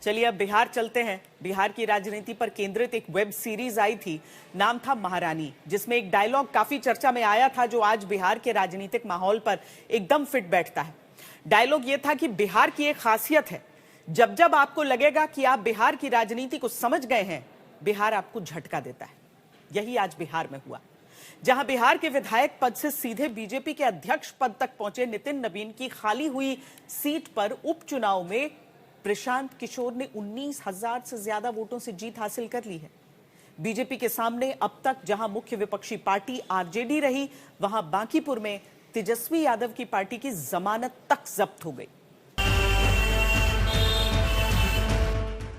चलिए अब बिहार चलते हैं। बिहार की राजनीति पर केंद्रित एक वेब सीरीज आई थी, नाम था महारानी, जिसमें एक डायलॉग काफी चर्चा में आया था जो आज बिहार के राजनीतिक माहौल पर एकदम फिट बैठता है। डायलॉग ये था कि बिहार की एक खासियत है, जब जब आपको लगेगा कि आप बिहार की राजनीति को समझ गए हैं, बिहार आपको झटका देता है। यही आज बिहार में हुआ, जहां बिहार के विधायक पद से सीधे बीजेपी के अध्यक्ष पद तक पहुंचे नितिन नवीन की खाली हुई सीट पर उपचुनाव में प्रशांत किशोर ने 19,000 से ज्यादा वोटों से जीत हासिल कर ली है। बीजेपी के सामने अब तक जहां मुख्य विपक्षी पार्टी आरजेडी रही, वहां बांकीपुर में तेजस्वी यादव की पार्टी की जमानत तक जब्त हो गई।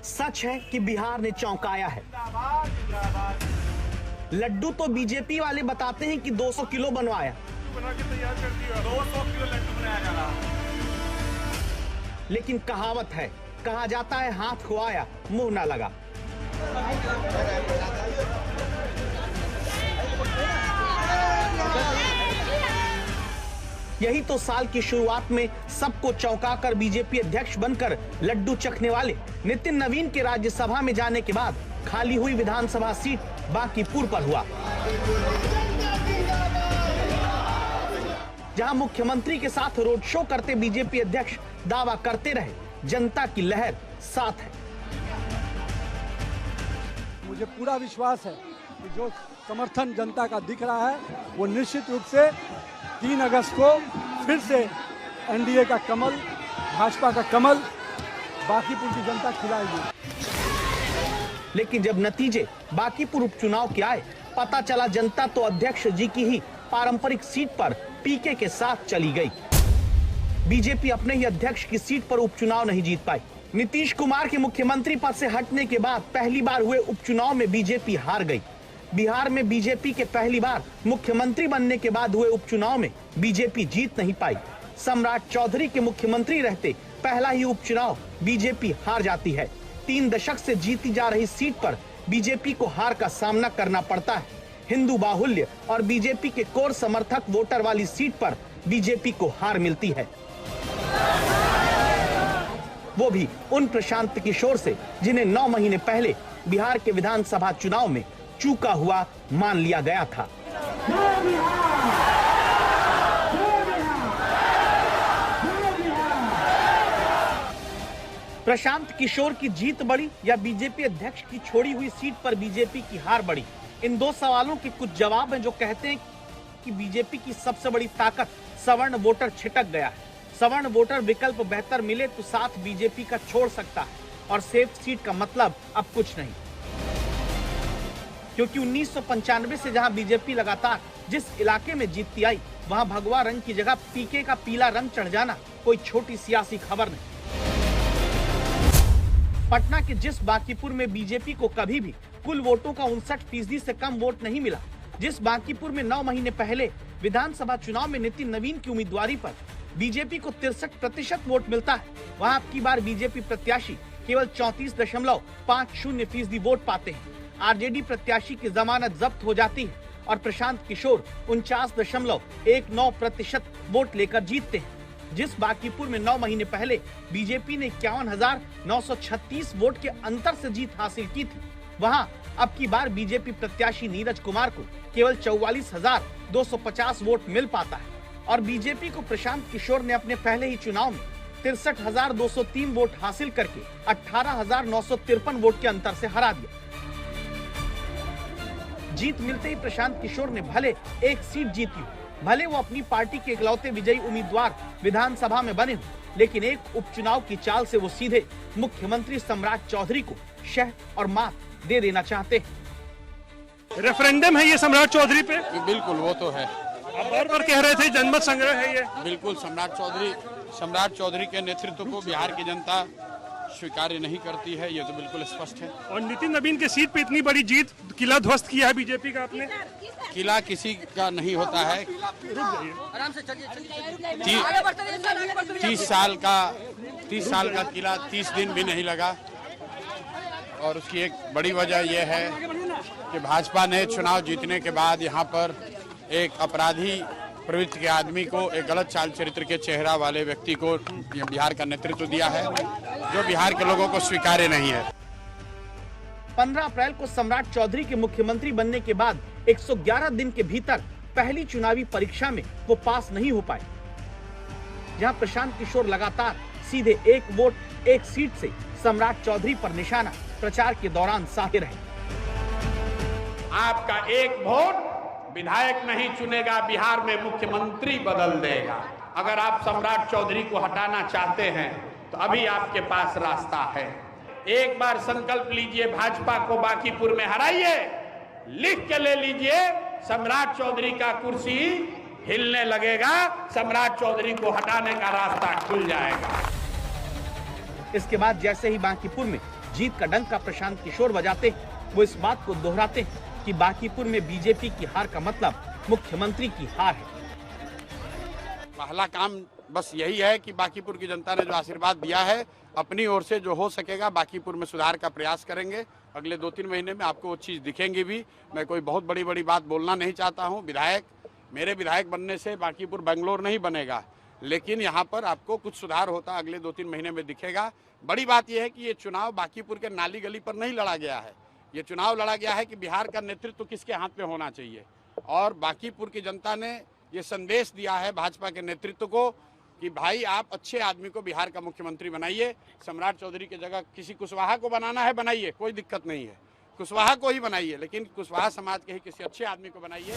सच है कि बिहार ने चौंकाया है। लड्डू तो बीजेपी वाले बताते हैं कि 200 किलो बनवाया, बना के तैयार कर दिया। 200 किलो लड्डू बनाया जा रहा। लेकिन कहावत है, कहा जाता है हाथ खुआया मुंह ना लगा। यही तो साल की शुरुआत में सबको चौंकाकर बीजेपी अध्यक्ष बनकर लड्डू चखने वाले नितिन नवीन के राज्यसभा में जाने के बाद खाली हुई विधानसभा सीट बांकीपुर पर हुआ, जहां मुख्यमंत्री के साथ रोड शो करते बीजेपी अध्यक्ष दावा करते रहे, जनता की लहर साथ है। मुझे पूरा विश्वास है कि जो समर्थन जनता का दिख रहा है वो निश्चित रूप से 3 अगस्त को फिर से एनडीए का कमल, भाजपा का कमल बांकीपुर की जनता खिलाएगी। लेकिन जब नतीजे बांकीपुर उपचुनाव के आए, पता चला जनता तो अध्यक्ष जी की ही पारंपरिक सीट पर पीके के साथ चली गई। बीजेपी अपने ही अध्यक्ष की सीट पर उपचुनाव नहीं जीत पाई। नीतीश कुमार के मुख्यमंत्री पद से हटने के बाद पहली बार हुए उपचुनाव में बीजेपी हार गई। बिहार में बीजेपी के पहली बार मुख्यमंत्री बनने के बाद हुए उपचुनाव में बीजेपी जीत नहीं पाई। सम्राट चौधरी के मुख्यमंत्री रहते पहला ही उपचुनाव बीजेपी हार जाती है। 3 दशक से जीती जा रही सीट पर बीजेपी को हार का सामना करना पड़ता है। हिंदू बाहुल्य और बीजेपी के कोर समर्थक वोटर वाली सीट पर बीजेपी को हार मिलती है, वो भी उन प्रशांत किशोर से जिन्हें 9 महीने पहले बिहार के विधानसभा चुनाव में चूका हुआ मान लिया गया था। प्रशांत किशोर की जीत बड़ी या बीजेपी अध्यक्ष की छोड़ी हुई सीट पर बीजेपी की हार बड़ी? इन 2 सवालों के कुछ जवाब हैं जो कहते हैं कि बीजेपी की सबसे बड़ी ताकत सवर्ण वोटर छिटक गया है। सवर्ण वोटर विकल्प बेहतर मिले तो साथ बीजेपी का छोड़ सकता है, और सेफ सीट का मतलब अब कुछ नहीं, क्योंकि 1995 से जहां बीजेपी लगातार जिस इलाके में जीतती आई, वहां भगवा रंग की जगह पीके का पीला रंग चढ़ जाना कोई छोटी सियासी खबर नहीं। पटना के जिस बांकीपुर में बीजेपी को कभी भी कुल वोटों का 59% से कम वोट नहीं मिला, जिस बांकीपुर में 9 महीने पहले विधानसभा चुनाव में नितिन नवीन की उम्मीदवारी पर बीजेपी को 63% वोट मिलता है, वहां अब की बार बीजेपी प्रत्याशी केवल 34.50% वोट पाते हैं। आरजेडी प्रत्याशी की जमानत जब्त हो जाती है और प्रशांत किशोर 49.19% वोट लेकर जीतते हैं। जिस बांकीपुर में 9 महीने पहले बीजेपी ने 51,936 वोट के अंतर से जीत हासिल की थी, वहां अब की बार बीजेपी प्रत्याशी नीरज कुमार को केवल 44,250 वोट मिल पाता है, और बीजेपी को प्रशांत किशोर ने अपने पहले ही चुनाव में 63,203 वोट हासिल करके 18,953 वोट के अंतर से हरा दिया। जीत मिलते ही प्रशांत किशोर ने भले एक सीट जीती, भले वो अपनी पार्टी के इकलौते विजयी उम्मीदवार विधानसभा में बने हो, लेकिन एक उपचुनाव की चाल से वो सीधे मुख्यमंत्री सम्राट चौधरी को शह और मात दे देना चाहते हैं। रेफरेंडम है ये सम्राट चौधरी पे? बिल्कुल, वो तो है। और कह रहे थे जनमत संग्रह है ये। बिल्कुल, सम्राट चौधरी के नेतृत्व को बिहार की जनता स्वीकार नहीं करती है, ये तो बिल्कुल स्पष्ट है। और नितिन नवीन के सीट पे इतनी बड़ी जीत, किला ध्वस्त किया है बीजेपी का आपने। किला किसी का नहीं होता है। 30 साल का किला 30 दिन भी नहीं लगा, और उसकी एक बड़ी वजह यह है कि भाजपा ने चुनाव जीतने के बाद यहाँ पर एक अपराधी प्रवृत्ति के आदमी को, एक गलत चाल चरित्र के चेहरा वाले व्यक्ति को बिहार का नेतृत्व दिया है, जो बिहार के लोगों को स्वीकार्य नहीं है। 15 अप्रैल को सम्राट चौधरी के मुख्यमंत्री बनने के बाद 111 दिन के भीतर पहली चुनावी परीक्षा में वो पास नहीं हो पाए, जहां प्रशांत किशोर लगातार सीधे एक वोट एक सीट से सम्राट चौधरी पर निशाना प्रचार के दौरान साधे रहे। आपका एक वोट विधायक नहीं चुनेगा, बिहार में मुख्यमंत्री बदल देगा। अगर आप सम्राट चौधरी को हटाना चाहते हैं तो अभी आपके पास रास्ता है। एक बार संकल्प लीजिए, भाजपा को बांकीपुर में हराइए, लिख के ले लीजिए, सम्राट चौधरी का कुर्सी हिलने लगेगा, सम्राट चौधरी को हटाने का रास्ता खुल जाएगा। इसके बाद जैसे ही बांकीपुर में जीत का डंका प्रशांत किशोर बजाते हैं, वो इस बात को दोहराते हैं कि बांकीपुर में बीजेपी की हार का मतलब मुख्यमंत्री की हार है। पहला काम बस यही है कि बांकीपुर की जनता ने जो आशीर्वाद दिया है, अपनी ओर से जो हो सकेगा बांकीपुर में सुधार का प्रयास करेंगे। अगले 2-3 महीने में आपको वो चीज़ दिखेंगी भी। मैं कोई बहुत बड़ी बात बोलना नहीं चाहता हूँ। मेरे विधायक बनने से बांकीपुर बेंगलोर नहीं बनेगा, लेकिन यहाँ पर आपको कुछ सुधार होता अगले 2-3 महीने में दिखेगा। बड़ी बात यह है कि ये चुनाव बांकीपुर के नाली गली पर नहीं लड़ा गया है, ये चुनाव लड़ा गया है कि बिहार का नेतृत्व किसके हाथ में होना चाहिए। और बांकीपुर की जनता ने ये संदेश दिया है भाजपा के नेतृत्व को कि भाई आप अच्छे आदमी को बिहार का मुख्यमंत्री बनाइए। सम्राट चौधरी की जगह किसी कुशवाहा को बनाना है, बनाइए, कोई दिक्कत नहीं है, कुशवाहा को ही बनाइए, लेकिन कुशवाहा समाज के ही किसी अच्छे आदमी को बनाइए।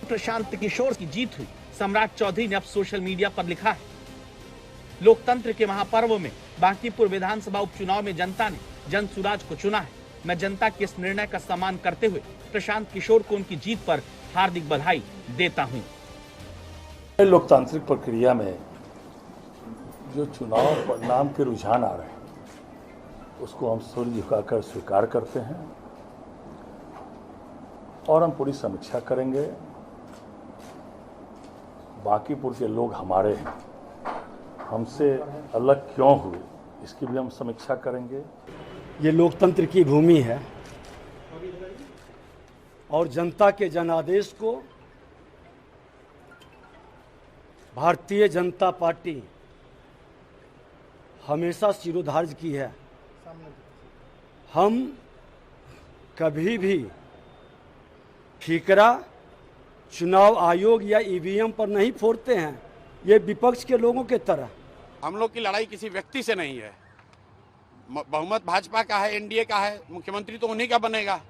प्रशांत किशोर की जीत हुई। सम्राट चौधरी ने अब सोशल मीडिया पर लिखा है, लोकतंत्र के महापर्व में बांकीपुर विधानसभा उपचुनाव में जनता ने जनसुराज को चुना है। मैं जनता के इस निर्णय का सम्मान करते हुए प्रशांत किशोर को उनकी जीत पर हार्दिक बधाई देता हूं। लोकतांत्रिक प्रक्रिया में जो चुनाव परिणाम के रुझान आ रहे हैं, उसको हम सिर झुकाकर स्वीकार करते हैं और हम पूरी समीक्षा करेंगे। बांकीपुर के लोग हमारे हैं, हमसे अलग क्यों हुए, इसकी भी हम समीक्षा करेंगे। ये लोकतंत्र की भूमि है और जनता के जनादेश को भारतीय जनता पार्टी हमेशा सिरोधार्य की है। हम कभी भी ठीकरा चुनाव आयोग या ईवीएम पर नहीं फोड़ते हैं, ये विपक्ष के लोगों के तरह। हम लोग की लड़ाई किसी व्यक्ति से नहीं है, बहुमत भाजपा का है, एनडीए का है, मुख्यमंत्री तो उन्हीं का बनेगा।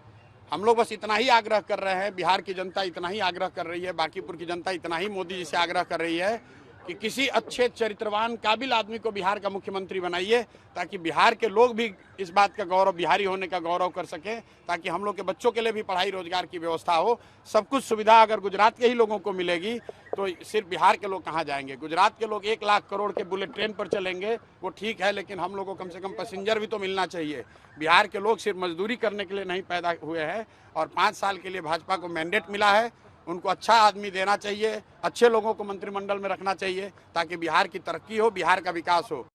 हम लोग बस इतना ही आग्रह कर रहे हैं, बिहार की जनता इतना ही आग्रह कर रही है, बांकीपुर की जनता इतना ही मोदी जी से आग्रह कर रही है कि किसी अच्छे चरित्रवान काबिल आदमी को बिहार का मुख्यमंत्री बनाइए, ताकि बिहार के लोग भी इस बात का गौरव, बिहारी होने का गौरव कर सकें, ताकि हम लोग के बच्चों के लिए भी पढ़ाई रोजगार की व्यवस्था हो। सब कुछ सुविधा अगर गुजरात के ही लोगों को मिलेगी तो सिर्फ बिहार के लोग कहाँ जाएंगे। गुजरात के लोग 1 लाख करोड़ के बुलेट ट्रेन पर चलेंगे, वो ठीक है, लेकिन हम लोग को कम से कम पैसेंजर भी तो मिलना चाहिए। बिहार के लोग सिर्फ मजदूरी करने के लिए नहीं पैदा हुए हैं और 5 साल के लिए भाजपा को मैंडेट मिला है। उनको अच्छा आदमी देना चाहिए, अच्छे लोगों को मंत्रिमंडल में रखना चाहिए, ताकि बिहार की तरक्की हो, बिहार का विकास हो।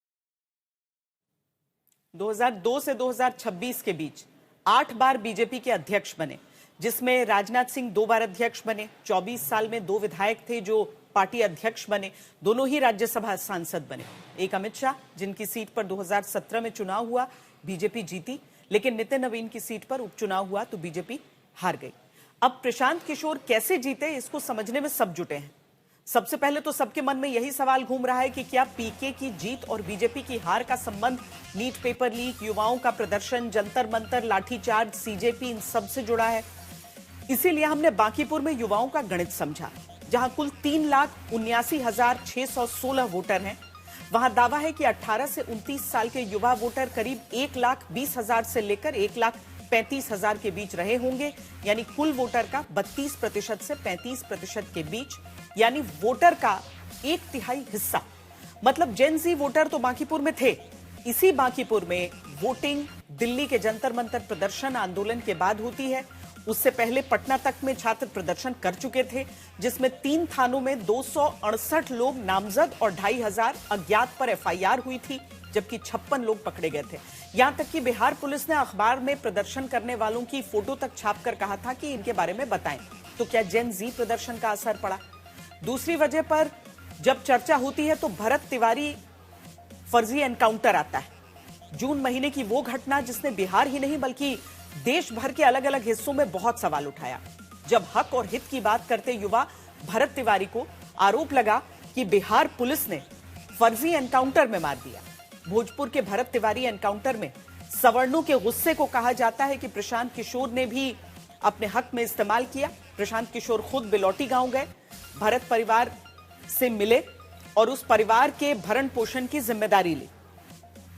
2002 से 2026 के बीच 8 बार बीजेपी के अध्यक्ष बने, जिसमें राजनाथ सिंह 2 बार अध्यक्ष बने। 24 साल में 2 विधायक थे जो पार्टी अध्यक्ष बने, दोनों ही राज्यसभा सांसद बने। एक अमित शाह, जिनकी सीट पर 2017 में चुनाव हुआ, बीजेपी जीती, लेकिन नितिन नवीन की सीट पर उपचुनाव हुआ तो बीजेपी हार गई। अब प्रशांत किशोर कैसे जीते, इसको समझने में सब जुटे हैं। सबसे पहले तो सबके मन में यही सवाल घूम रहा है कि क्या पीके की जीत और बीजेपी की हार का संबंध नीट पेपर लीक, युवाओं का प्रदर्शन, जंतर मंतर, लाठीचार्ज, सीजेपी, इन सब से जुड़ा है। इसीलिए हमने बांकीपुर में युवाओं का गणित समझा, जहां कुल 3,79,616 वोटर हैं। वहां दावा है कि 18 से 29 साल के युवा वोटर करीब 1,20,000 से लेकर 1,35,000 के बीच रहे होंगे, यानी कुल वोटर का 32% से 35% के बीच, यानी वोटर का 1/3 हिस्सा। मतलब जेन ज़ी वोटर तो बांकीपुर में थे। इसी बांकीपुर में वोटिंग दिल्ली के जंतर मंतर प्रदर्शन आंदोलन के बाद होती है। उससे पहले पटना तक में छात्र प्रदर्शन कर चुके थे, जिसमें 3 थानों में 268 लोग नामजद और 2,500 अज्ञात पर एफआईआर हुई थी, जबकि 56 लोग पकड़े गए थे। यहां तक कि बिहार पुलिस ने अखबार में प्रदर्शन करने वालों की फोटो तक छापकर कहा था कि इनके बारे में बताएं। तो क्या जेन जी प्रदर्शन का असर पड़ा? दूसरी वजह पर जब चर्चा होती है तो भरत तिवारी फर्जी एनकाउंटर आता है। जून महीने की वो घटना जिसने बिहार ही नहीं बल्कि देश भर के अलग अलग हिस्सों में बहुत सवाल उठाया। जब हक और हित की बात करते युवा भरत तिवारी को आरोप लगा कि बिहार पुलिस ने फर्जी एनकाउंटर में मार दिया। भोजपुर के भरत तिवारी एनकाउंटर में सवर्णों के गुस्से को कहा जाता है कि प्रशांत किशोर ने भी अपने हक में इस्तेमाल किया। प्रशांत किशोर खुद बिलौटी गांव गए, भरत परिवार से मिले और उस परिवार के भरण पोषण की जिम्मेदारी ली।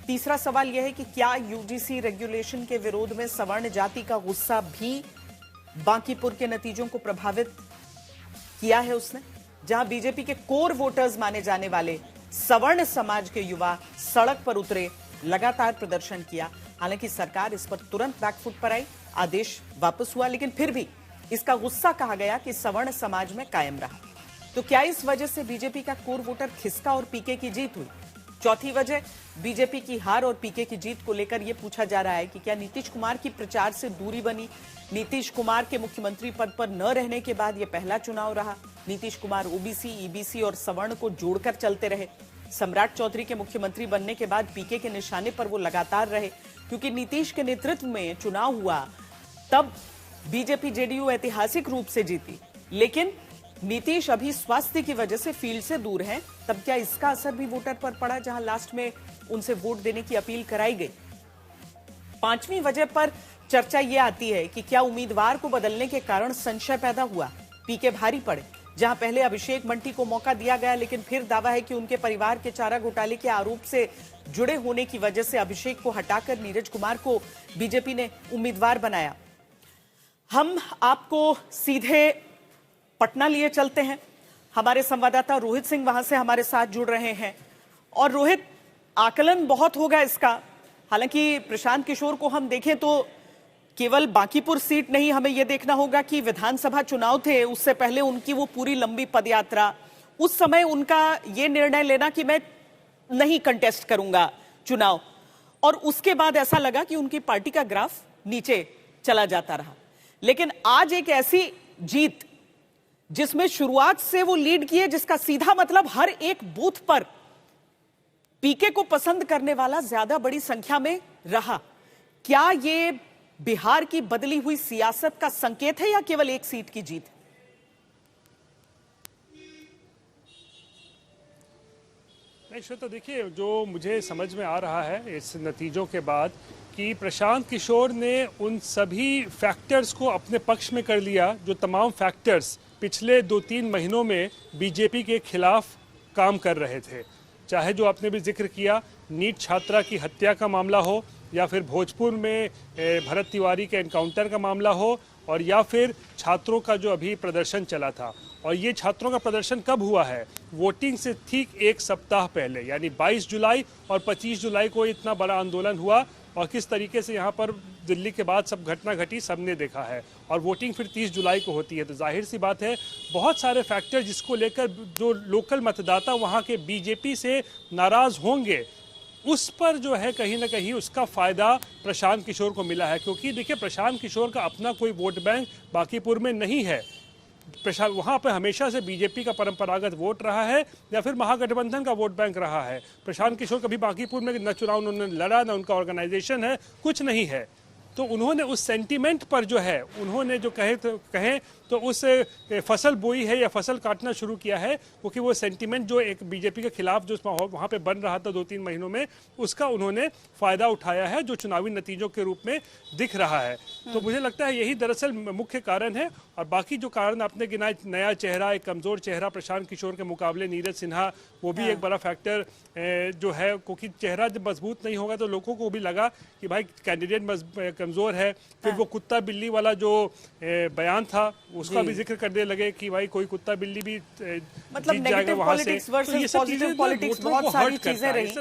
तीसरा सवाल यह है कि क्या यूजीसी रेगुलेशन के विरोध में सवर्ण जाति का गुस्सा भी बांकीपुर के नतीजों को प्रभावित किया है उसने, जहां बीजेपी के कोर वोटर्स माने जाने वाले सवर्ण समाज के युवा सड़क पर उतरे, लगातार प्रदर्शन किया। हालांकि सरकार इस पर तुरंत बैकफुट पर आई, आदेश वापस हुआ, लेकिन फिर भी इसका गुस्सा कहा गया कि सवर्ण समाज में कायम रहा। तो क्या इस वजह से बीजेपी का कोर वोटर खिसका और पीके की जीत हुई? चौथी वजह बीजेपी की हार और पीके की जीत को लेकर यह पूछा जा रहा है कि क्या नीतीश कुमार की प्रचार से दूरी बनी? नीतीश कुमार के मुख्यमंत्री पद पर न रहने के बाद यह पहला चुनाव रहा। नीतीश कुमार ओबीसी, ईबीसी और सवर्ण को जोड़कर चलते रहे। सम्राट चौधरी के मुख्यमंत्री बनने के बाद पीके के निशाने पर वो लगातार रहे, क्योंकि नीतीश के नेतृत्व में चुनाव हुआ तब बीजेपी जेडीयू ऐतिहासिक रूप से जीती। लेकिन नीतीश अभी स्वास्थ्य की वजह से फील्ड से दूर हैं, तब क्या इसका असर भी वोटर पर पड़ा, जहां लास्ट में उनसे वोट देने की अपील कराई गई? पांचवी वजह पर चर्चा यह आती है कि क्या उम्मीदवार को बदलने के कारण संशय पैदा हुआ, पीके भारी पड़े। जहां पहले अभिषेक मण्टी को मौका दिया गया, लेकिन फिर दावा है कि उनके परिवार के चारा घोटाले के आरोप से जुड़े होने की वजह से अभिषेक को हटाकर नीरज कुमार को बीजेपी ने उम्मीदवार बनाया। हम आपको सीधे पटना लिए चलते हैं। हमारे संवाददाता रोहित सिंह वहां से हमारे साथ जुड़ रहे हैं। और रोहित, आकलन बहुत होगा इसका। हालांकि प्रशांत किशोर को हम देखें तो केवल बांकीपुर सीट नहीं, हमें यह देखना होगा कि विधानसभा चुनाव थे, उससे पहले उनकी वो पूरी लंबी पदयात्रा, उस समय उनका ये निर्णय लेना कि मैं नहीं कंटेस्ट करूंगा चुनाव, और उसके बाद ऐसा लगा कि उनकी पार्टी का ग्राफ नीचे चला जाता रहा। लेकिन आज एक ऐसी जीत जिसमें शुरुआत से वो लीड किए, जिसका सीधा मतलब हर एक बूथ पर पीके को पसंद करने वाला ज्यादा बड़ी संख्या में रहा। क्या ये बिहार की बदली हुई सियासत का संकेत है या केवल एक सीट की जीत? नहीं श्वेता, देखिए जो मुझे समझ में आ रहा है इस नतीजों के बाद कि प्रशांत किशोर ने उन सभी फैक्टर्स को अपने पक्ष में कर लिया जो तमाम फैक्टर्स पिछले 2-3 महीनों में बीजेपी के खिलाफ काम कर रहे थे। चाहे जो आपने भी जिक्र किया, नीट छात्रा की हत्या का मामला हो, या फिर भोजपुर में भरत तिवारी के एनकाउंटर का मामला हो, और या फिर छात्रों का जो अभी प्रदर्शन चला था। और ये छात्रों का प्रदर्शन कब हुआ है? वोटिंग से ठीक एक सप्ताह पहले, यानी 22 जुलाई और 25 जुलाई को इतना बड़ा आंदोलन हुआ। और किस तरीके से यहाँ पर दिल्ली के बाद सब घटना घटी सबने देखा है। और वोटिंग फिर 30 जुलाई को होती है, तो जाहिर सी बात है बहुत सारे फैक्टर जिसको लेकर जो लोकल मतदाता वहाँ के बीजेपी से नाराज़ होंगे, उस पर जो है कहीं ना कहीं उसका फ़ायदा प्रशांत किशोर को मिला है। क्योंकि देखिए, प्रशांत किशोर का अपना कोई वोट बैंक बांकीपुर में नहीं है। वहाँ पर हमेशा से बीजेपी का परंपरागत वोट रहा है या फिर महागठबंधन का वोट बैंक रहा है। प्रशांत किशोर कभी बांकीपुर में न चुनाव उन्होंने लड़ा, न उनका ऑर्गेनाइजेशन है, कुछ नहीं है। तो उन्होंने उस सेंटीमेंट पर जो है उन्होंने जो कहें तो उस फसल बोई है या फसल काटना शुरू किया है, क्योंकि वो सेंटीमेंट जो एक बीजेपी के खिलाफ जो वहाँ पे बन रहा था 2-3 महीनों में, उसका उन्होंने फ़ायदा उठाया है जो चुनावी नतीजों के रूप में दिख रहा है। तो मुझे लगता है यही दरअसल मुख्य कारण है। और बाकी जो कारण आपने गिनाए, नया चेहरा, एक कमज़ोर चेहरा प्रशांत किशोर के मुकाबले नीरज सिन्हा, वो भी एक बड़ा फैक्टर जो है, क्योंकि चेहरा जब मजबूत नहीं होगा तो लोगों को भी लगा कि भाई कैंडिडेट कमज़ोर है। फिर वो कुत्ता बिल्ली वाला जो बयान था उसका भी जिक्र करने लगे कि भाई कोई कुत्ता बिल्ली भी मतलब negative politics versus positive politics, बहुत सारी चीजें रही।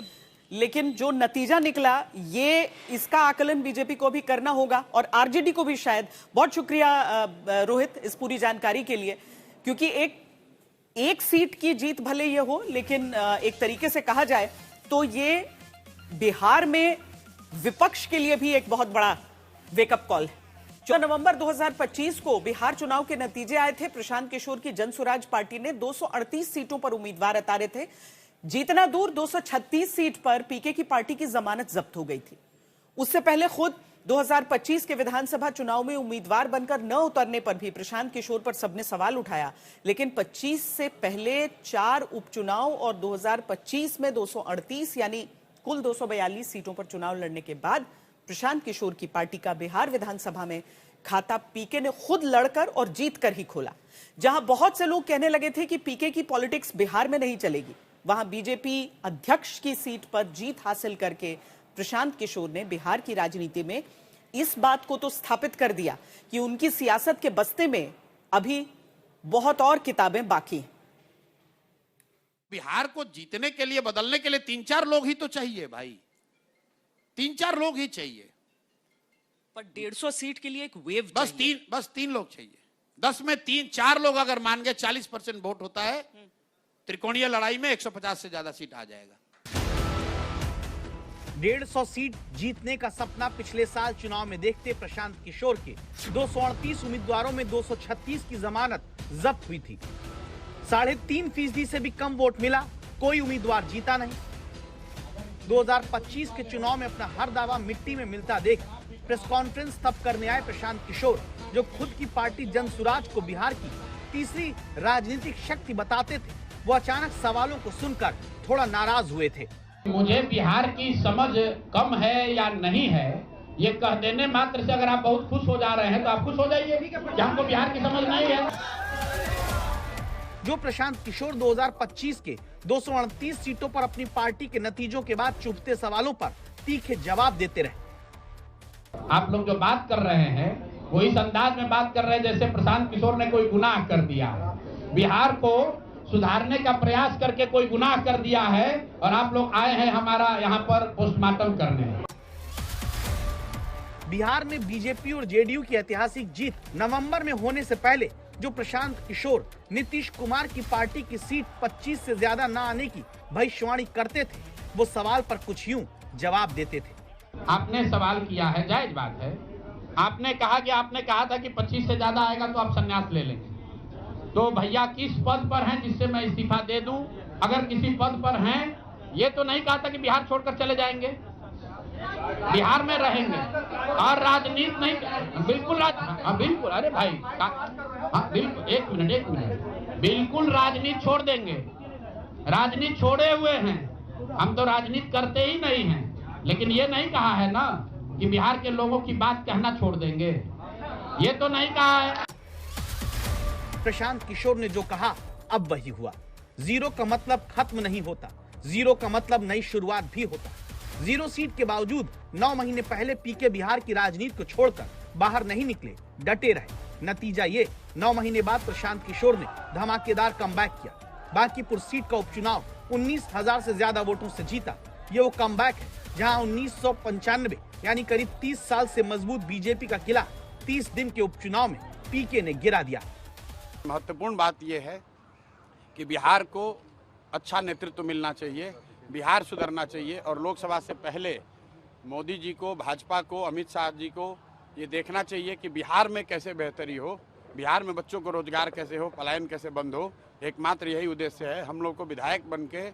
लेकिन जो नतीजा निकला, ये इसका आकलन बीजेपी को भी करना होगा और आरजेडी को भी शायद। बहुत शुक्रिया रोहित इस पूरी जानकारी के लिए, क्योंकि एक सीट की जीत भले ये हो, लेकिन एक तरीके से कहा जाए तो ये बिहार में विपक्ष के लिए भी एक बहुत बड़ा वेकअप कॉल है। नवंबर 2025 को बिहार चुनाव के नतीजे आए थे। प्रशांत किशोर की जनसुराज पार्टी ने 238 सीटों पर उम्मीदवार उतारे थे। जीतना दूर 236 सीट पर पीके की पार्टी की जमानत जब्त हो गई थी। उससे पहले खुद 2025 के विधानसभा चुनाव में उम्मीदवार बनकर न उतरने पर भी प्रशांत किशोर पर सबने सवाल उठाया। लेकिन 25 से पहले 4 उपचुनाव और 2025 में 238 यानी कुल 242 सीटों पर चुनाव लड़ने के बाद प्रशांत किशोर की पार्टी का बिहार विधानसभा में खाता पीके ने खुद लड़कर और जीत कर ही खोला। जहां बहुत से लोग कहने लगे थे कि पीके की पॉलिटिक्स बिहार में नहीं चलेगी, वहां बीजेपी अध्यक्ष की सीट पर जीत हासिल करके प्रशांत किशोर ने बिहार की राजनीति में इस बात को तो स्थापित कर दिया कि उनकी सियासत के बस्ते में अभी बहुत और किताबें बाकी हैं। बिहार को जीतने के लिए, बदलने के लिए 3-4 लोग ही तो चाहिए भाई, 3-4 लोग ही चाहिए। पर 150 सीट के लिए एक वेव बस तीन लोग चाहिए। 10 में 3-4 लोग अगर मान गए 40% वोट होता है, त्रिकोणीय लड़ाई में 150 से ज्यादा सीट आ जाएगा। 150 सीट जीतने का सपना पिछले साल चुनाव में देखते प्रशांत किशोर के 238 उम्मीदवारों में 236 की जमानत जब्त हुई थी। 3.5% से भी कम वोट मिला, कोई उम्मीदवार जीता नहीं। 2025 के चुनाव में अपना हर दावा मिट्टी में मिलता देख प्रेस कॉन्फ्रेंस तब करने आए प्रशांत किशोर, जो खुद की पार्टी जनसुराज को बिहार की तीसरी राजनीतिक शक्ति बताते थे। वो अचानक सवालों को सुनकर थोड़ा नाराज हुए थे। मुझे बिहार की समझ कम है या नहीं है, ये कह देने मात्र से अगर आप बहुत खुश हो जा रहे हैं तो आप खुश हो जाइए कि हमको बिहार की समझ नहीं है। जो प्रशांत किशोर 2025 के 238 सीटों पर अपनी पार्टी के नतीजों के बाद चुभते सवालों पर तीखे जवाब देते रहे। आप लोग जो बात कर रहे हैं वो इस अंदाज में बात कर रहे हैं जैसे प्रशांत किशोर ने कोई गुनाह कर दिया, बिहार को सुधारने का प्रयास करके कोई गुनाह कर दिया है और आप लोग आए हैं हमारा यहाँ पर पोस्टमार्टम करने। बिहार में बीजेपी और जेडीयू की ऐतिहासिक जीत नवंबर में होने से पहले जो प्रशांत किशोर नीतीश कुमार की पार्टी की सीट 25 से ज्यादा न आने की भविष्यवाणी करते थे, वो सवाल पर कुछ यूं जवाब देते थे। आपने सवाल किया है, जायज बात है। आपने कहा था कि 25 से ज्यादा आएगा तो आप संन्यास ले लेंगे। तो भैया किस पद पर हैं जिससे मैं इस्तीफा दे दूं? अगर किसी पद पर हैं, ये तो नहीं कहा था कि बिहार छोड़कर चले जाएंगे, बिहार में रहेंगे और राजनीति नहीं। बिल्कुल बिल्कुल, अरे भाई बिल्कुल, एक मिनट, बिल्कुल राजनीति छोड़ देंगे। राजनीति छोड़े हुए हैं, हम तो राजनीति करते ही नहीं हैं। लेकिन ये नहीं कहा है ना कि बिहार के लोगों की बात कहना छोड़ देंगे, ये तो नहीं कहा है। प्रशांत किशोर ने जो कहा अब वही हुआ। जीरो का मतलब खत्म नहीं होता, जीरो का मतलब नई शुरुआत भी होता। 0 सीट के बावजूद 9 महीने पहले पीके बिहार की राजनीति को छोड़कर बाहर नहीं निकले, डटे रहे। नतीजा ये, 9 महीने बाद प्रशांत किशोर ने धमाकेदार कमबैक किया। बांकीपुर सीट का उपचुनाव 19,000 से ज्यादा वोटों से जीता। ये वो कमबैक है जहां 1995 यानी करीब 30 साल से मजबूत बीजेपी का किला 30 दिन के उपचुनाव में पीके ने गिरा दिया। महत्वपूर्ण बात यह है कि बिहार को अच्छा नेतृत्व मिलना चाहिए, बिहार सुधरना चाहिए और लोकसभा से पहले मोदी जी को, भाजपा को, अमित शाह जी को ये देखना चाहिए कि बिहार में कैसे बेहतरी हो, बिहार में बच्चों को रोजगार कैसे हो, पलायन कैसे बंद हो। एकमात्र यही उद्देश्य है। हम लोग को विधायक बन के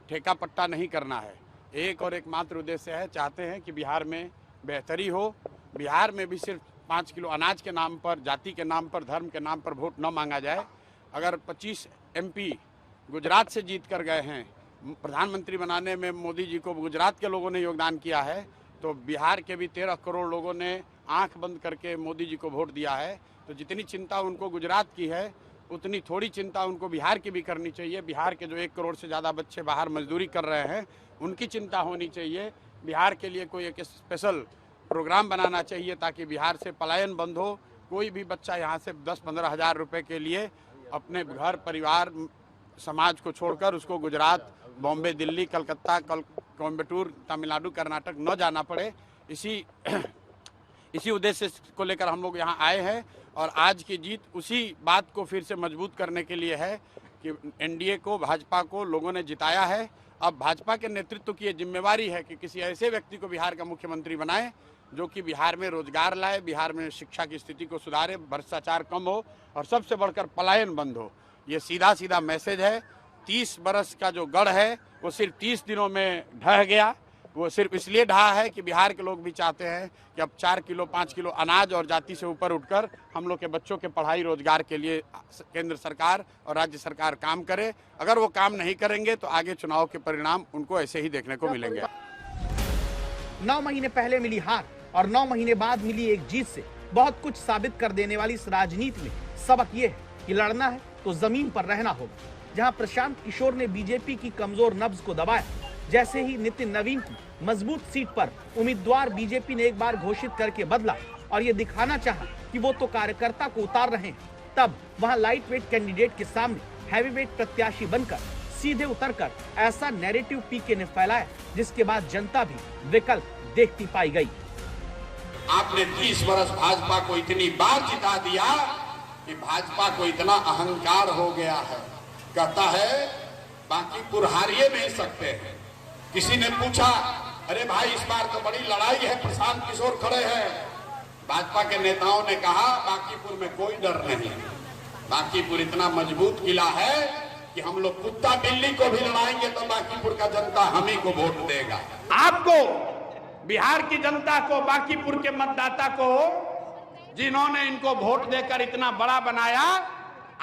ठेका पट्टा नहीं करना है। एक और एकमात्र उद्देश्य है, चाहते हैं कि बिहार में बेहतरी हो। बिहार में भी सिर्फ 5 किलो अनाज के नाम पर, जाति के नाम पर, धर्म के नाम पर वोट न मांगा जाए। अगर 25 MP गुजरात से जीत कर गए हैं, प्रधानमंत्री बनाने में मोदी जी को गुजरात के लोगों ने योगदान किया है, तो बिहार के भी 13 करोड़ लोगों ने आंख बंद करके मोदी जी को वोट दिया है। तो जितनी चिंता उनको गुजरात की है, उतनी थोड़ी चिंता उनको बिहार की भी करनी चाहिए। बिहार के जो 1 करोड़ से ज़्यादा बच्चे बाहर मजदूरी कर रहे हैं, उनकी चिंता होनी चाहिए। बिहार के लिए कोई एक स्पेशल प्रोग्राम बनाना चाहिए ताकि बिहार से पलायन बंद हो। कोई भी बच्चा यहाँ से 10-15 हज़ार रुपये के लिए अपने घर, परिवार, समाज को छोड़कर उसको गुजरात, बॉम्बे, दिल्ली, कलकत्ता, कोयम्बटूर, तमिलनाडु, कर्नाटक न जाना पड़े। इसी उद्देश्य को लेकर हम लोग यहाँ आए हैं और आज की जीत उसी बात को फिर से मजबूत करने के लिए है कि एनडीए को, भाजपा को लोगों ने जिताया है। अब भाजपा के नेतृत्व की ये जिम्मेवारी है कि किसी ऐसे व्यक्ति को बिहार का मुख्यमंत्री बनाए जो कि बिहार में रोजगार लाए, बिहार में शिक्षा की स्थिति को सुधारे, भ्रष्टाचार कम हो और सबसे बढ़कर पलायन बंद हो। ये सीधा सीधा मैसेज है। 30 बरस का जो गढ़ है वो सिर्फ 30 दिनों में ढह गया। वो सिर्फ इसलिए ढहा है कि बिहार के लोग भी चाहते हैं कि अब 4 किलो 5 किलो अनाज और जाति से ऊपर उठकर हम लोग के बच्चों के पढ़ाई रोजगार के लिए केंद्र सरकार और राज्य सरकार काम करे। अगर वो काम नहीं करेंगे तो आगे चुनाव के परिणाम उनको ऐसे ही देखने को मिलेंगे। 9 महीने पहले मिली हार और 9 महीने बाद मिली एक जीत से बहुत कुछ साबित कर देने वाली इस राजनीति में सबक ये है कि लड़ना है तो जमीन पर रहना होगा। जहां प्रशांत किशोर ने बीजेपी की कमजोर नब्ज को दबाया, जैसे ही नितिन नवीन की मजबूत सीट पर उम्मीदवार बीजेपी ने एक बार घोषित करके बदला और ये दिखाना चाहा कि वो तो कार्यकर्ता को उतार रहे हैं, तब वहां लाइट वेट कैंडिडेट के सामने हैवीवेट प्रत्याशी बनकर सीधे उतरकर ऐसा नैरेटिव पीके ने फैलाया जिसके बाद जनता भी विकल्प देखती पाई गई। आपने 30 बरस भाजपा को इतनी बार जिता दिया कि भाजपा को इतना अहंकार हो गया है, कहता है बांकीपुर हारिए नहीं सकते हैं। किसी ने पूछा, अरे भाई इस बार तो बड़ी लड़ाई है, प्रशांत किशोर खड़े हैं। भाजपा के नेताओं ने कहा बांकीपुर में कोई डर नहीं, बांकीपुर इतना मजबूत किला है कि हम लोग कुत्ता बिल्ली को भी लड़ाएंगे तो बांकीपुर का जनता हम ही को वोट देगा। आपको, बिहार की जनता को, बांकीपुर के मतदाता को, जिन्होंने इनको वोट देकर इतना बड़ा बनाया,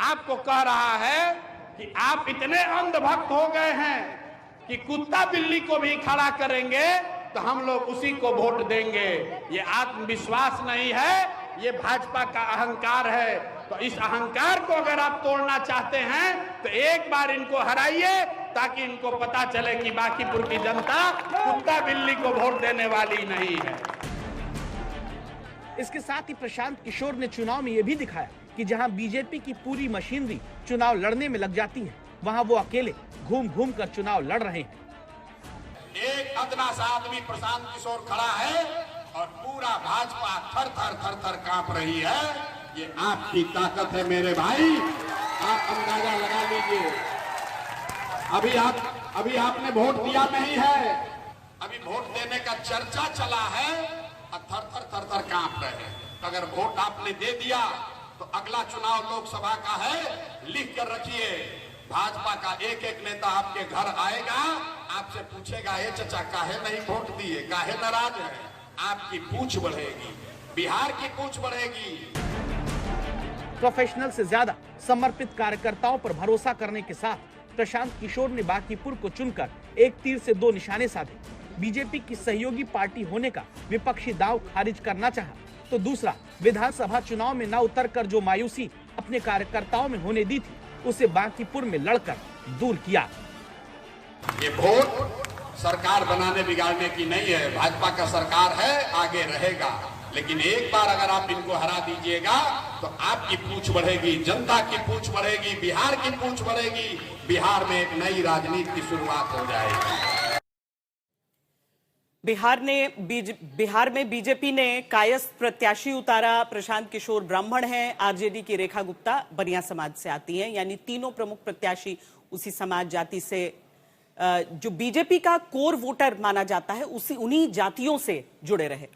आपको कह रहा है कि आप इतने अंधभक्त हो गए हैं कि कुत्ता बिल्ली को भी खड़ा करेंगे तो हम लोग उसी को वोट देंगे। ये आत्मविश्वास नहीं है, ये भाजपा का अहंकार है। तो इस अहंकार को अगर आप तोड़ना चाहते हैं तो एक बार इनको हराइए ताकि इनको पता चले कि बांकीपुर की जनता कुत्ता बिल्ली को वोट देने वाली नहीं है। इसके साथ ही प्रशांत किशोर ने चुनाव में यह भी दिखाया कि जहां बीजेपी की पूरी मशीनरी चुनाव लड़ने में लग जाती है, वहां वो अकेले घूम घूम कर चुनाव लड़ रहे हैं। एक अदना सा आदमी प्रशांत किशोर खड़ा है और पूरा भाजपा थर थर कांप रही है। ये आपकी ताकत है मेरे भाई, आप अंदाजा लगा लीजिए। अभी आपने वोट दिया नहीं है, अभी वोट देने का चर्चा चला है और थर कांप रहे हैं। अगर वोट आपने दे दिया तो अगला चुनाव लोकसभा का है, लिख कर रखिए। भाजपा का एक एक नेता आपके घर आएगा, आपसे पूछेगा, ये चचा काहे नहीं वोट दिए, काहे नाराज है। आपकी पूछ बढ़ेगी, बिहार की पूछ बढ़ेगी। प्रोफेशनल से ज्यादा समर्पित कार्यकर्ताओं पर भरोसा करने के साथ प्रशांत किशोर ने बांकीपुर को चुनकर एक तीर से 2 निशाने साधे। बीजेपी की सहयोगी पार्टी होने का विपक्षी दाव खारिज करना चाहा, तो दूसरा, विधानसभा चुनाव में न उतरकर जो मायूसी अपने कार्यकर्ताओं में होने दी थी, उसे बांकीपुर में लड़कर दूर किया। ये वोट सरकार बनाने बिगाड़ने की नहीं है, भाजपा का सरकार है, आगे रहेगा। लेकिन एक बार अगर आप इनको हरा दीजिएगा तो आपकी पूछ बढ़ेगी, जनता की पूछ बढ़ेगी, बिहार की पूछ बढ़ेगी, बिहार में एक नई राजनीति की शुरुआत हो जाएगी। बिहार में बीजेपी ने कायस्थ प्रत्याशी उतारा। प्रशांत किशोर ब्राह्मण हैं, आरजेडी की रेखा गुप्ता बनिया समाज से आती हैं, यानी तीनों प्रमुख प्रत्याशी उसी समाज जाति से, जो बीजेपी का कोर वोटर माना जाता है, उन्हीं जातियों से जुड़े रहे।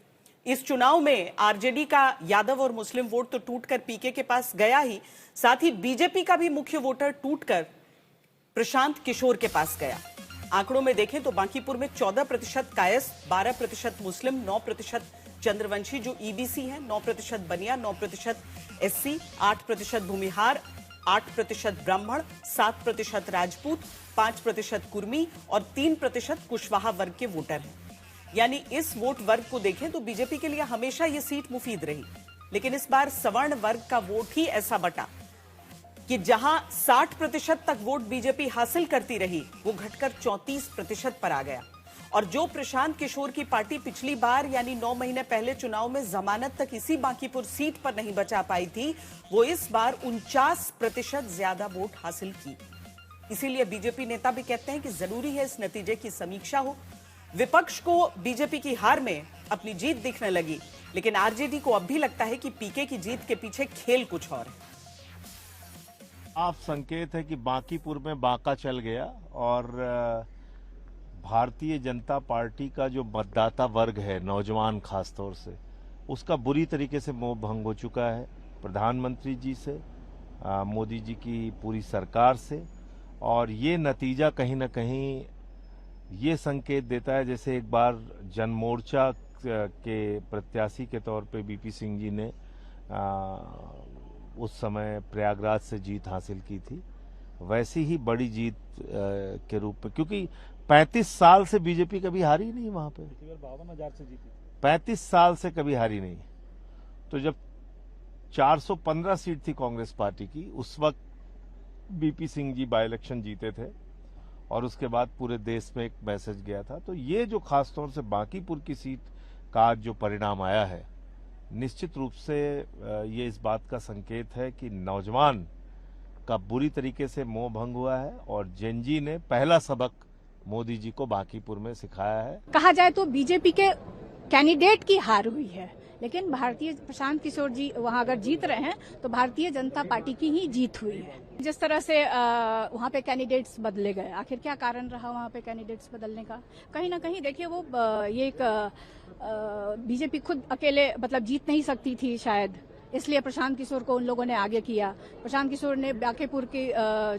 इस चुनाव में आरजेडी का यादव और मुस्लिम वोट तो टूटकर पीके के पास गया ही, साथ ही बीजेपी का भी मुख्य वोटर टूटकर प्रशांत किशोर के पास गया। आंकड़ों में देखें तो बांकीपुर में 14% कायस्थ, 12% मुस्लिम, 9% चंद्रवंशी जो ईबीसी है, 9% बनिया, 9% एससी, 8% भूमिहार, 8% ब्राह्मण, 7% राजपूत, 5% कुर्मी और 3% कुशवाहा वर्ग के वोटर हैं। यानी इस वोट वर्ग को देखें तो बीजेपी के लिए हमेशा ये सीट मुफीद रही, लेकिन इस बार सवर्ण वर्ग का वोट ही ऐसा बटा कि जहां 60% तक वोट बीजेपी हासिल करती रही, वो घटकर 34% पर आ गया। और जो प्रशांत किशोर की पार्टी पिछली बार यानी 9 महीने पहले चुनाव में जमानत तक इसी बांकीपुर सीट पर नहीं बचा पाई थी, वो इस बार 49% ज्यादा वोट हासिल की। इसीलिए बीजेपी नेता भी कहते हैं कि जरूरी है इस नतीजे की समीक्षा हो। विपक्ष को बीजेपी की हार में अपनी जीत दिखने लगी, लेकिन आरजेडी को अब भी लगता है कि पीके की जीत के पीछे खेल कुछ और है। साफ संकेत है कि बांकीपुर में बांका चल गया और भारतीय जनता पार्टी का जो मतदाता वर्ग है, नौजवान खासतौर से, उसका बुरी तरीके से मोह भंग हो चुका है प्रधानमंत्री जी से, मोदी जी की पूरी सरकार से। और ये नतीजा कहीं ना कहीं ये संकेत देता है, जैसे एक बार जनमोर्चा के प्रत्याशी के तौर पे बीपी सिंह जी ने उस समय प्रयागराज से जीत हासिल की थी, वैसी ही बड़ी जीत के रूप में, क्योंकि 35 साल से बीजेपी कभी हारी नहीं वहां पे, 52,000 से जीती, 35 साल से कभी हारी नहीं। तो जब 415 सीट थी कांग्रेस पार्टी की, उस वक्त BP Singh ji by election जीते थे और उसके बाद पूरे देश में एक मैसेज गया था। तो ये जो खासतौर से बांकीपुर की सीट का जो परिणाम आया है, निश्चित रूप से ये इस बात का संकेत है कि नौजवान का बुरी तरीके से मोह भंग हुआ है और जेन जी ने पहला सबक मोदी जी को बांकीपुर में सिखाया है। कहा जाए तो बीजेपी के कैंडिडेट की हार हुई है, लेकिन भारतीय प्रशांत किशोर जी वहां अगर जीत रहे हैं तो भारतीय जनता पार्टी की ही जीत हुई है। जिस तरह से वहां पे कैंडिडेट्स बदले गए, आखिर क्या कारण रहा वहां पे कैंडिडेट्स बदलने का? कहीं ना कहीं देखिए वो ये एक बीजेपी खुद अकेले मतलब जीत नहीं सकती थी शायद, इसलिए प्रशांत किशोर को उन लोगों ने आगे किया। प्रशांत किशोर ने बांकीपुर की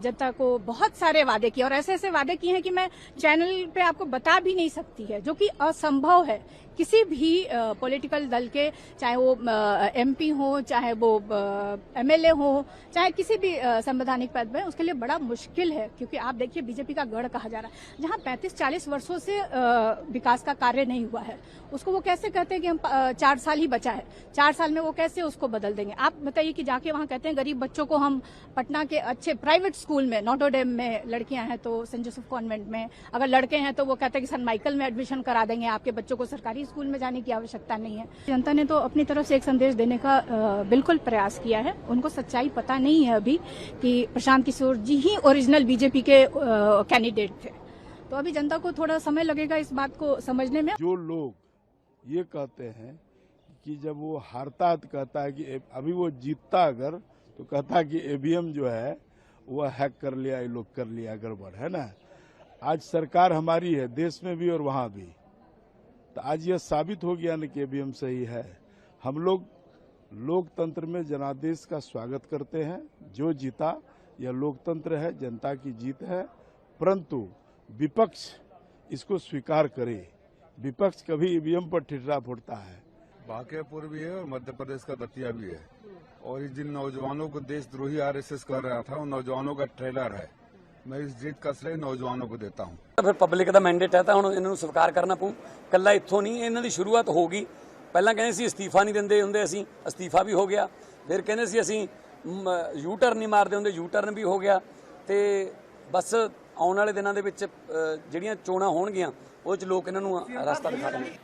जनता को बहुत सारे वादे किए और ऐसे ऐसे वादे किए हैं कि मैं चैनल पे आपको बता भी नहीं सकती है, जो कि असंभव है। किसी भी पॉलिटिकल दल के, चाहे वो एमपी हो, चाहे वो एमएलए हो, चाहे किसी भी संवैधानिक पद में, उसके लिए बड़ा मुश्किल है। क्योंकि आप देखिए बीजेपी का गढ़ कहा जा रहा है, जहां 35-40 वर्षों से विकास का कार्य नहीं हुआ है, उसको वो कैसे कहते हैं कि हम 4 साल ही बचा है, 4 साल में वो कैसे उसको बदल देंगे? आप बताइए कि जाके वहां कहते हैं गरीब बच्चों को हम पटना के अच्छे प्राइवेट स्कूल में, नोटरडेम में लड़कियां हैं तो सेंट जोसेफ कॉन्वेंट में, अगर लड़के हैं तो वो कहते हैं कि सन माइकल में एडमिशन करा देंगे, आपके बच्चों को सरकारी स्कूल में जाने की आवश्यकता नहीं है। जनता ने तो अपनी तरफ से एक संदेश देने का बिल्कुल प्रयास किया है। उनको सच्चाई पता नहीं है अभी कि प्रशांत किशोर जी ही ओरिजिनल बीजेपी के कैंडिडेट थे, तो अभी जनता को थोड़ा समय लगेगा इस बात को समझने में। जो लोग ये कहते हैं कि जब वो हारता है तो कहता है कि अभी वो जीतता अगर तो कहता है कि ईवीएम जो है वो हैक कर लिया, ये लोग कर लिया, गड़बड़ है ना। आज सरकार हमारी है, देश में भी और वहां भी, तो आज यह साबित हो गया न कि ईवीएम सही है। हम लोग लोकतंत्र में जनादेश का स्वागत करते हैं, जो जीता यह लोकतंत्र है, जनता की जीत है, परंतु विपक्ष इसको स्वीकार करे। विपक्ष कभी ईवीएम पर ठिठरा फुटता है। बांकीपुर भी है और मध्य प्रदेश का दतिया भी है, और जिन नौजवानों को देशद्रोही आरएसएस कर रहा था, उन नौजवानों का ट्रेलर है। मैं इस जीत का श्रेय नौजवानों को देता हूँ। फिर पब्लिक का मैंडेट है, ਹੁਣ ਇਹਨਾਂ ਨੂੰ ਸਵੀਕਾਰ ਕਰਨਾ ਪਊ। ਕੱਲਾ ਇੱਥੋਂ ਨਹੀਂ, ਇਹਨਾਂ ਦੀ ਸ਼ੁਰੂਆਤ ਹੋ ਗਈ। ਪਹਿਲਾਂ ਕਹਿੰਦੇ ਸੀ ਅਸਤੀਫਾ ਨਹੀਂ ਦਿੰਦੇ ਹੁੰਦੇ ਅਸੀਂ, ਅਸਤੀਫਾ ਵੀ ਹੋ ਗਿਆ। ਫਿਰ ਕਹਿੰਦੇ ਸੀ ਅਸੀਂ ਯੂ ਟਰਨ ਨਹੀਂ ਮਾਰਦੇ ਹੁੰਦੇ, ਯੂ ਟਰਨ ਵੀ ਹੋ ਗਿਆ। ਤੇ ਬਸ ਆਉਣ ਵਾਲੇ ਦਿਨਾਂ ਦੇ ਵਿੱਚ ਜਿਹੜੀਆਂ ਚੋਣਾਂ ਹੋਣਗੀਆਂ ਉਹ 'ਚ ਲੋਕ ਇਹਨਾਂ ਨੂੰ ਰਸਤਾ ਦਿਖਾ ਦੇਣਗੇ।